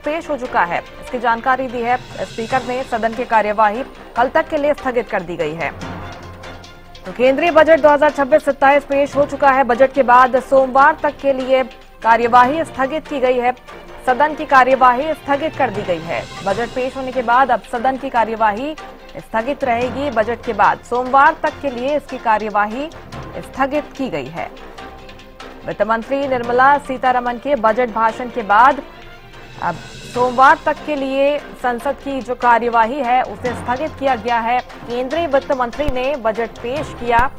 पेश हो चुका है। इसकी जानकारी दी है स्पीकर ने। सदन की कार्यवाही कल तक के लिए स्थगित कर दी गई है। तो केंद्रीय बजट 2026-27 पेश हो चुका है। बजट के बाद सोमवार तक के लिए कार्यवाही स्थगित की गई है। सदन की कार्यवाही स्थगित कर दी गई है। बजट पेश होने के बाद अब सदन की कार्यवाही स्थगित रहेगी। बजट के बाद सोमवार तक के लिए इसकी कार्यवाही स्थगित की गई है। वित्त मंत्री निर्मला सीतारमण के बजट भाषण के बाद अब सोमवार तक के लिए संसद की जो कार्यवाही है उसे स्थगित किया गया है। केंद्रीय वित्त मंत्री ने बजट पेश किया।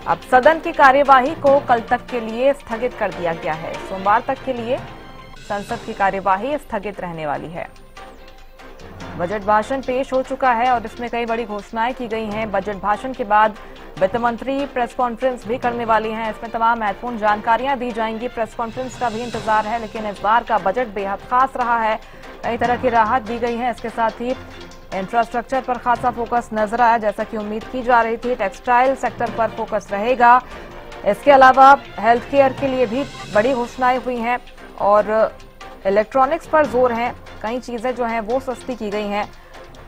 अब सदन की कार्यवाही को कल तक के लिए स्थगित कर दिया गया है। सोमवार तक के लिए संसद की कार्यवाही स्थगित रहने वाली है। बजट भाषण पेश हो चुका है और इसमें कई बड़ी घोषणाएं की गई हैं। बजट भाषण के बाद वित्त मंत्री प्रेस कॉन्फ्रेंस भी करने वाली हैं। इसमें तमाम महत्वपूर्ण जानकारियां दी जाएंगी। प्रेस कॉन्फ्रेंस का भी इंतजार है, लेकिन इस बार का बजट बेहद खास रहा है। कई तरह की राहत दी गई है। इसके साथ ही इंफ्रास्ट्रक्चर पर खासा फोकस नजर आया, जैसा कि उम्मीद की जा रही थी। टेक्सटाइल सेक्टर पर फोकस रहेगा। इसके अलावा हेल्थ केयर के लिए भी बड़ी घोषणाएं हुई हैं और इलेक्ट्रॉनिक्स पर जोर है। कई चीजें जो हैं वो सस्ती की गई हैं।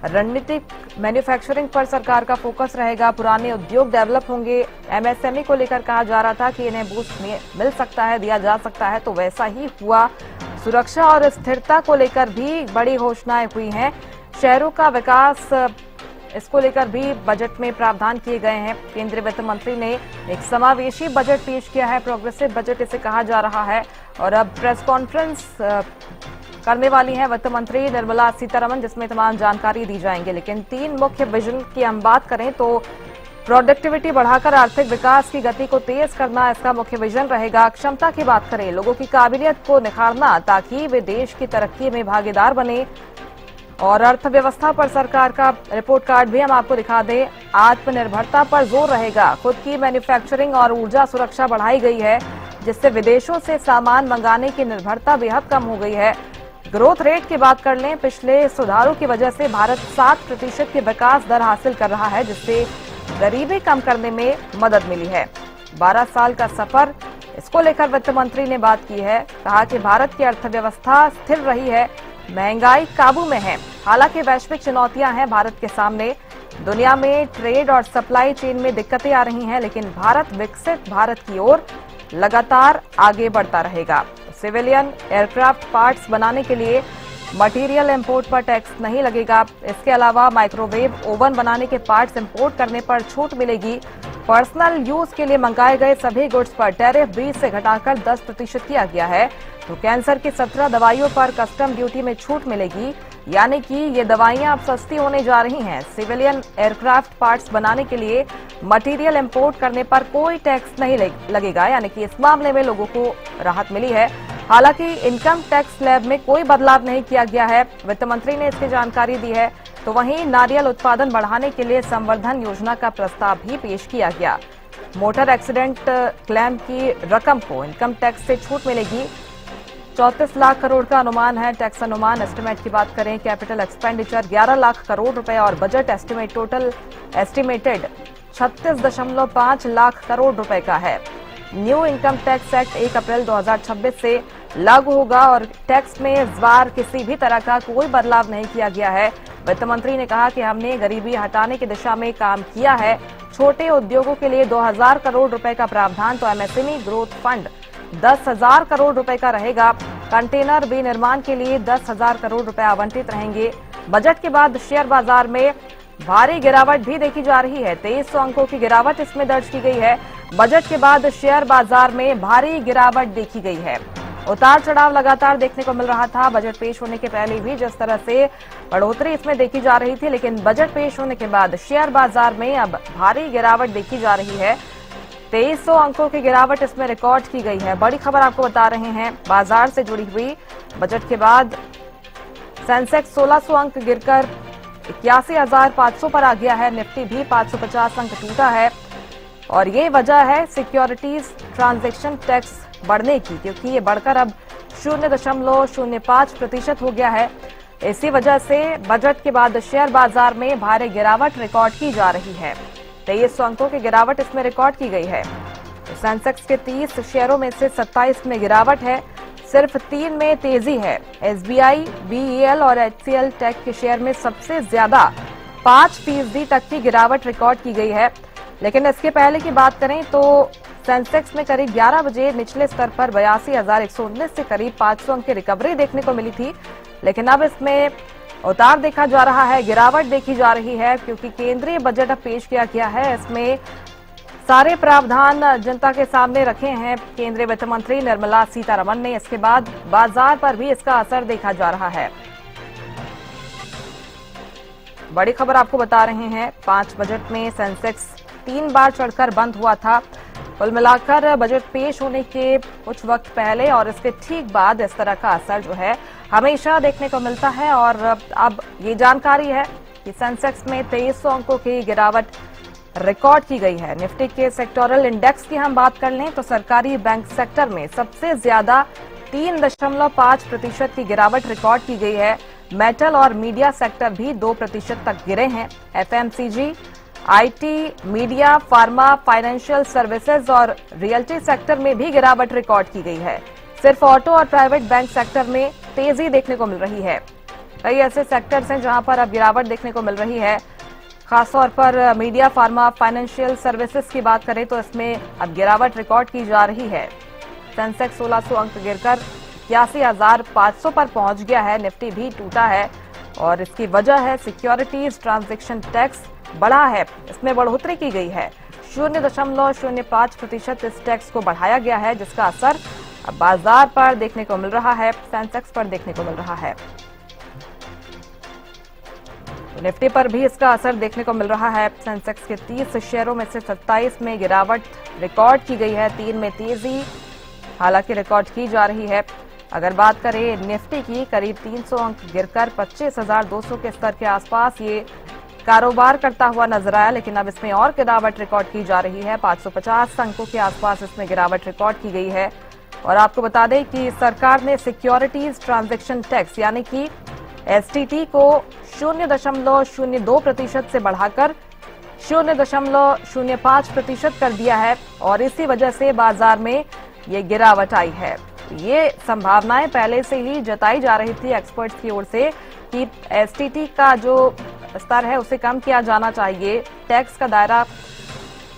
रणनीतिक मैन्युफैक्चरिंग पर सरकार का फोकस रहेगा। पुराने उद्योग डेवलप होंगे। एमएसएमई को लेकर कहा जा रहा था कि इन्हें बूस्ट मिल सकता है, दिया जा सकता है, तो वैसा ही हुआ। सुरक्षा और स्थिरता को लेकर भी बड़ी घोषणाएं हुई हैं। शहरों का विकास, इसको लेकर भी बजट में प्रावधान किए गए हैं। केंद्रीय वित्त मंत्री ने एक समावेशी बजट पेश किया है। प्रोग्रेसिव बजट इसे कहा जा रहा है। और अब प्रेस कॉन्फ्रेंस करने वाली है वित्त मंत्री निर्मला सीतारमण, जिसमें तमाम जानकारी दी जाएंगे। लेकिन 3 मुख्य विजन की हम बात करें तो प्रोडक्टिविटी बढ़ाकर आर्थिक विकास की गति को तेज करना इसका मुख्य विजन रहेगा। क्षमता की बात करें, लोगों की काबिलियत को निखारना ताकि वे देश की तरक्की में भागीदार बने। और अर्थव्यवस्था पर सरकार का रिपोर्ट कार्ड भी हम आपको दिखा दें। आत्मनिर्भरता पर जोर रहेगा। खुद की मैन्युफैक्चरिंग और ऊर्जा सुरक्षा बढ़ाई गई है, जिससे विदेशों से सामान मंगाने की निर्भरता बेहद कम हो गई है। ग्रोथ रेट की बात कर लें, पिछले सुधारों की वजह से भारत 7% की विकास दर हासिल कर रहा है, जिससे गरीबी कम करने में मदद मिली है। 12 साल का सफर, इसको लेकर वित्त मंत्री ने बात की है। कहा कि भारत की अर्थव्यवस्था स्थिर रही है, महंगाई काबू में है। हालांकि वैश्विक चुनौतियां हैं भारत के सामने। दुनिया में ट्रेड और सप्लाई चेन में दिक्कतें आ रही हैं, लेकिन भारत विकसित भारत की ओर लगातार आगे बढ़ता रहेगा। सिविलियन एयरक्राफ्ट पार्ट्स बनाने के लिए मटेरियल इंपोर्ट पर टैक्स नहीं लगेगा। इसके अलावा माइक्रोवेव ओवन बनाने के पार्ट्स इंपोर्ट करने पर छूट मिलेगी। पर्सनल यूज के लिए मंगाए गए सभी गुड्स पर टैरिफ 20 से घटाकर 10% किया गया है। तो कैंसर की 17 दवाइयों पर कस्टम ड्यूटी में छूट मिलेगी, यानी कि ये दवाइयां अब सस्ती होने जा रही हैं। सिविलियन एयरक्राफ्ट पार्ट्स बनाने के लिए मटेरियल इंपोर्ट करने पर कोई टैक्स नहीं लगेगा, यानी कि इस मामले में लोगों को राहत मिली है। हालांकि इनकम टैक्स स्लैब में कोई बदलाव नहीं किया गया है। वित्त मंत्री ने इसकी जानकारी दी है। तो वहीं नारियल उत्पादन बढ़ाने के लिए संवर्धन योजना का प्रस्ताव भी पेश किया गया। मोटर एक्सीडेंट क्लेम की रकम को इनकम टैक्स से छूट मिलेगी। 34 लाख करोड़ का अनुमान है। टैक्स अनुमान एस्टिमेट की बात करें, कैपिटल एक्सपेंडिचर 11 लाख करोड़ रुपए और budget estimate total estimated 36.5 lakh crore रुपए का है। न्यू इनकम टैक्स एक्ट 1 अप्रैल 2026 से लागू होगा और टैक्स में इस बार किसी भी तरह का कोई बदलाव नहीं किया गया है। वित्त मंत्री ने कहा कि हमने गरीबी हटाने की दिशा में काम किया है। छोटे उद्योगों के लिए 2000 करोड़ रुपए का प्रावधान, तो एमएसएमई ग्रोथ फंड 10,000 करोड़ रुपए का रहेगा। कंटेनर विनिर्माण के लिए 10,000 करोड़ रुपए आवंटित रहेंगे। बजट के बाद शेयर बाजार में भारी गिरावट भी देखी जा रही है। 2300 अंकों की गिरावट इसमें दर्ज की गई है। बजट के बाद शेयर बाजार में भारी गिरावट देखी गई है। उतार चढ़ाव लगातार देखने को मिल रहा था। बजट पेश होने के पहले भी जिस तरह से बढ़ोतरी इसमें देखी जा रही थी, लेकिन बजट पेश होने के बाद शेयर बाजार में अब भारी गिरावट देखी जा रही है। 2300 अंकों की गिरावट इसमें रिकॉर्ड की गई है। बड़ी खबर आपको बता रहे हैं बाजार से जुड़ी हुई। बजट के बाद सेंसेक्स 1600 अंक गिरकर 81,500 पर आ गया है। निफ्टी भी 550 अंक टूटा है और ये वजह है सिक्योरिटीज ट्रांजैक्शन टैक्स बढ़ने की, क्योंकि ये बढ़कर अब 0.05% हो गया है। इसी वजह से बजट के बाद शेयर बाजार में भारी गिरावट रिकॉर्ड की जा रही है। 2300 अंकों की गिरावट इसमें रिकॉर्ड की गई है। तो सेंसेक्स के 30 शेयरों में से 27 में गिरावट है। सिर्फ 3 में तेजी है। एसबीआई, बीईएल और एचसीएल टेक के शेयर में सबसे ज्यादा 5% तक की गिरावट रिकॉर्ड की गई है। लेकिन इसके पहले की बात करें तो सेंसेक्स में करीब 11 बजे निचले स्तर पर 82,119 से करीब 500 अंक की रिकवरी देखने को मिली थी। लेकिन अब इसमें उतार देखा जा रहा है, गिरावट देखी जा रही है, क्योंकि केंद्रीय बजट अब पेश किया गया है। इसमें सारे प्रावधान जनता के सामने रखे हैं केंद्रीय वित्त मंत्री निर्मला सीतारमण ने। इसके बाद बाजार पर भी इसका असर देखा जा रहा है। बड़ी खबर आपको बता रहे हैं, 5 बजट में सेंसेक्स 3 बार चढ़कर बंद हुआ था। कुल मिलाकर बजट पेश होने के कुछ वक्त पहले और इसके ठीक बाद इस तरह का असर जो है हमेशा देखने को मिलता है। और अब ये जानकारी है कि सेंसेक्स में 2300 अंकों की गिरावट रिकॉर्ड की गई है। निफ्टी के सेक्टोरल इंडेक्स की हम बात कर लें तो सरकारी बैंक सेक्टर में सबसे ज्यादा 3.5% की गिरावट रिकॉर्ड की गई है। मेटल और मीडिया सेक्टर भी 2% तक गिरे हैं। FMCG, IT, media, pharma, financial services और रियल्टी सेक्टर में भी गिरावट रिकॉर्ड की गई है। सिर्फ ऑटो और प्राइवेट बैंक सेक्टर में तेजी देखने को मिल रही है। कई ऐसे सेक्टर्स हैं जहां पर अब गिरावट देखने को मिल रही है। खासतौर पर मीडिया, फार्मा, फाइनेंशियल सर्विसेज की बात करें तो इसमें अब गिरावट रिकॉर्ड की जा रही है। सेंसेक्स 1600 अंक गिरकर 81,500 पर पहुंच गया है। निफ्टी भी टूटा है और इसकी वजह है सिक्योरिटीज ट्रांजैक्शन टैक्स बढ़ा है, इसमें बढ़ोतरी की गई है। 0.05% इस टैक्स को बढ़ाया गया है, जिसका असर अब बाजार पर देखने को मिल रहा है, सेंसेक्स पर देखने को मिल रहा है। निफ्टी पर भी इसका असर देखने को मिल रहा है। सेंसेक्स के 30 शेयरों में से 27 में गिरावट रिकॉर्ड की गई है। 3 में तेजी हालांकि रिकॉर्ड की जा रही है। अगर बात करें निफ्टी की, करीब 300 अंक गिरकर 25,200 के स्तर के आसपास ये कारोबार करता हुआ नजर आया। लेकिन अब इसमें और गिरावट रिकॉर्ड की जा रही है। 550 अंकों के आसपास इसमें गिरावट रिकॉर्ड की गई है। और आपको बता दें कि सरकार ने सिक्योरिटीज ट्रांजैक्शन टैक्स यानी कि एसटीटी को 0.02% से बढ़ाकर 0.05% कर दिया है और इसी वजह से बाजार में ये गिरावट आई है। ये संभावनाएं पहले से ही जताई जा रही थी एक्सपर्ट्स की ओर से कि एसटीटी का जो स्तर है उसे कम किया जाना चाहिए, टैक्स का दायरा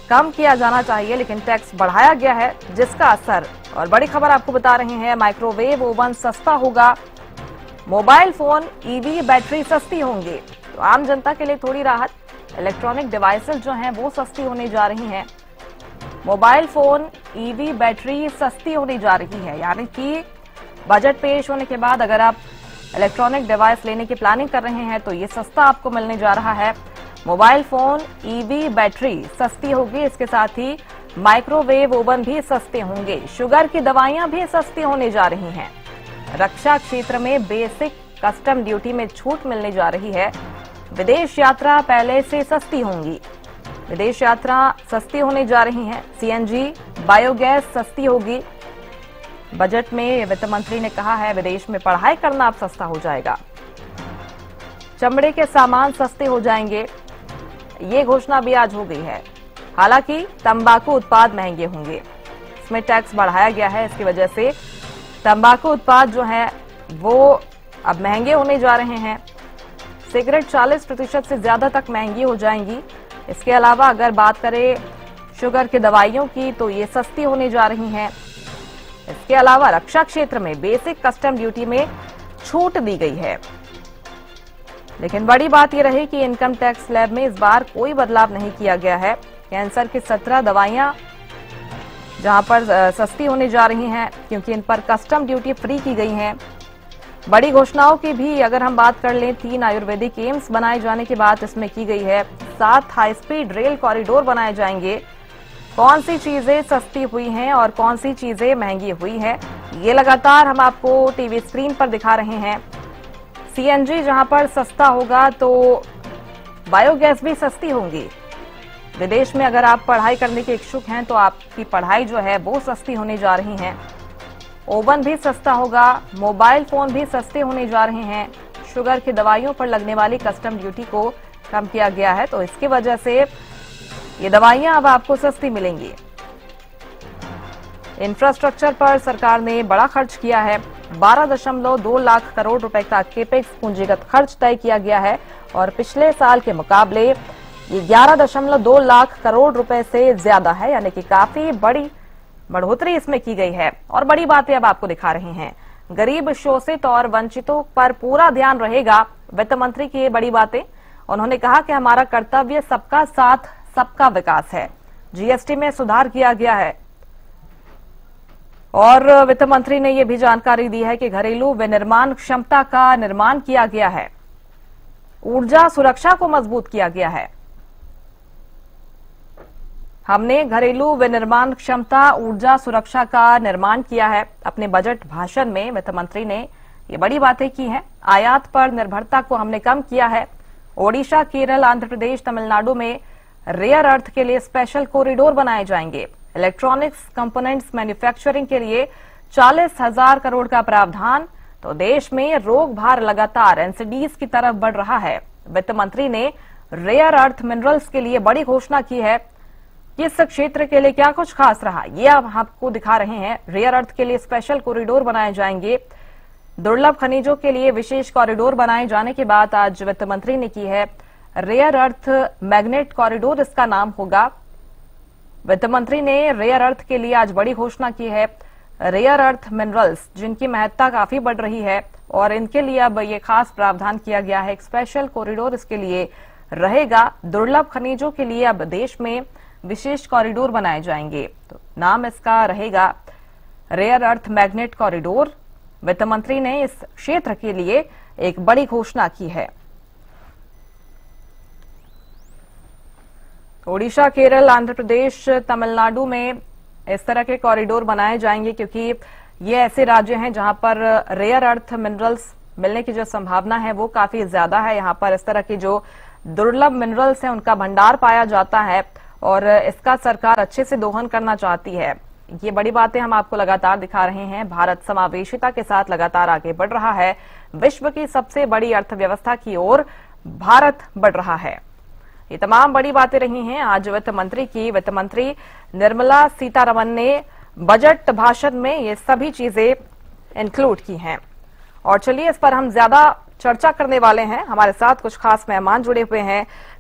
कम किया जाना चाहिए, लेकिन टैक्स बढ़ाया गया है, जिसका असर। और बड़ी खबर आपको बता रहे हैं, माइक्रोवेव ओवन सस्ता होगा, मोबाइल फोन, ईवी बैटरी सस्ती होंगे। तो आम जनता के लिए थोड़ी राहत। इलेक्ट्रॉनिक डिवाइसेस जो हैं वो सस्ती होने जा रही हैं। मोबाइल फोन, ईवी बैटरी सस्ती होने जा रही है, यानी कि बजट पेश होने के बाद अगर आप इलेक्ट्रॉनिक डिवाइस लेने की प्लानिंग कर रहे हैं तो ये सस्ता आपको मिलने जा रहा है। मोबाइल फोन, ईवी बैटरी सस्ती होगी, इसके साथ ही माइक्रोवेव ओवन भी सस्ते होंगे। शुगर की दवाइयां भी सस्ती होने जा रही हैं। रक्षा क्षेत्र में बेसिक कस्टम ड्यूटी में छूट मिलने जा रही है। विदेश यात्रा पहले से सस्ती होंगी। विदेश यात्रा सस्ती होने जा रही हैं। सीएनजी, बायोगैस सस्ती होगी। बजट में वित्त मंत्री ने कहा है विदेश में पढ़ाई करना अब सस्ता हो जाएगा। चमड़े के सामान सस्ते हो जाएंगे, ये घोषणा भी आज हो गई है। हालांकि तंबाकू उत्पाद महंगे होंगे, इसमें टैक्स बढ़ाया गया है। इसकी वजह से तंबाकू उत्पाद जो हैं वो अब महंगे होने जा रहे हैं। सिगरेट 40% से ज्यादा तक महंगी हो जाएंगी। इसके अलावा अगर बात करें शुगर की दवाइयों की तो ये सस्ती होने जा रही हैं। इसके अलावा रक्षा क्षेत्र में बेसिक कस्टम ड्यूटी में छूट दी गई है। लेकिन बड़ी बात यह रही कि इनकम टैक्स स्लैब में इस बार कोई बदलाव नहीं किया गया है। कैंसर की 17 दवाइयां जहां पर सस्ती होने जा रही हैं, क्योंकि इन पर कस्टम ड्यूटी फ्री की गई है। बड़ी घोषणाओं की भी अगर हम बात कर लें, 3 आयुर्वेदिक एम्स बनाए जाने की बात इसमें की गई है। 7 हाई स्पीड रेल कॉरिडोर बनाए जाएंगे। कौन सी चीजें सस्ती हुई हैं और कौन सी चीजें महंगी हुई हैं, ये लगातार हम आपको टीवी स्क्रीन पर दिखा रहे हैं। सीएनजी जहां पर सस्ता होगा तो बायोगैस भी सस्ती होंगी। विदेश में अगर आप पढ़ाई करने के इच्छुक हैं तो आपकी पढ़ाई जो है वो सस्ती होने जा रही है। ओवन भी सस्ता होगा, मोबाइल फोन भी सस्ते होने जा रहे हैं। शुगर की दवाइयों पर लगने वाली कस्टम ड्यूटी को कम किया गया है, तो इसकी वजह से ये दवाइयां अब आपको सस्ती मिलेंगी। इंफ्रास्ट्रक्चर पर सरकार ने बड़ा खर्च किया है। 12.2 लाख करोड़ रुपए का केपेक्स पूंजीगत खर्च तय किया गया है और पिछले साल के मुकाबले ये 11.2 लाख करोड़ रुपए से ज्यादा है, यानी कि काफी बड़ी बढ़ोतरी इसमें की गई है। और बड़ी बातें अब आपको दिखा रहे हैं। गरीब, शोषित और वंचितों पर पूरा ध्यान रहेगा, वित्त मंत्री की ये बड़ी बातें। उन्होंने कहा कि हमारा कर्तव्य सबका साथ सबका विकास है। जीएसटी में सुधार किया गया है और वित्त मंत्री ने यह भी जानकारी दी है कि घरेलू विनिर्माण क्षमता का निर्माण किया गया है, ऊर्जा सुरक्षा को मजबूत किया गया है। हमने घरेलू विनिर्माण क्षमता, ऊर्जा सुरक्षा का निर्माण किया है। अपने बजट भाषण में वित्त मंत्री ने ये बड़ी बातें की हैं। आयात पर निर्भरता को हमने कम किया है। ओडिशा, केरल, आंध्र प्रदेश, तमिलनाडु में रेयर अर्थ के लिए स्पेशल कॉरिडोर बनाए जाएंगे। इलेक्ट्रॉनिक्स कंपोनेंट्स मैन्युफैक्चरिंग के लिए 40,000 करोड़ का प्रावधान। तो देश में रोग भार लगातार एनसीडीज की तरफ बढ़ रहा है। वित्त मंत्री ने रेयर अर्थ मिनरल्स के लिए बड़ी घोषणा की है। किस क्षेत्र के लिए क्या कुछ खास रहा, ये आप आपको दिखा रहे हैं। रेयर अर्थ के लिए स्पेशल कॉरिडोर बनाए जाएंगे। दुर्लभ खनिजों के लिए विशेष कॉरिडोर बनाए जाने की बात आज वित्त मंत्री ने की है। रेयर अर्थ मैग्नेट कॉरिडोर इसका नाम होगा। वित्त मंत्री ने रेयर अर्थ के लिए आज बड़ी घोषणा की है। रेयर अर्थ मिनरल्स जिनकी महत्ता काफी बढ़ रही है और इनके लिए अब ये खास प्रावधान किया गया है। एक स्पेशल कॉरिडोर इसके लिए रहेगा। दुर्लभ खनिजों के लिए अब देश में विशेष कॉरिडोर बनाए जाएंगे। तो नाम इसका रहेगा रेयर अर्थ मैग्नेट कॉरिडोर। वित्त मंत्री ने इस क्षेत्र के लिए एक बड़ी घोषणा की है। ओडिशा, केरल, आंध्र प्रदेश, तमिलनाडु में इस तरह के कॉरिडोर बनाए जाएंगे क्योंकि ये ऐसे राज्य हैं जहां पर रेयर अर्थ मिनरल्स मिलने की जो संभावना है वो काफी ज्यादा है। यहां पर इस तरह के जो दुर्लभ मिनरल्स हैं उनका भंडार पाया जाता है और इसका सरकार अच्छे से दोहन करना चाहती है। ये बड़ी बातें हम आपको लगातार दिखा रहे हैं। भारत समावेशिता के साथ लगातार आगे बढ़ रहा है। विश्व की सबसे बड़ी अर्थव्यवस्था की ओर भारत बढ़ रहा है। ये तमाम बड़ी बातें रही हैं आज वित्त मंत्री की। वित्त मंत्री निर्मला सीतारमण ने बजट भाषण में ये सभी चीजें इंक्लूड की हैं। और चलिए इस पर हम ज्यादा चर्चा करने वाले हैं। हमारे साथ कुछ खास मेहमान जुड़े हुए हैं।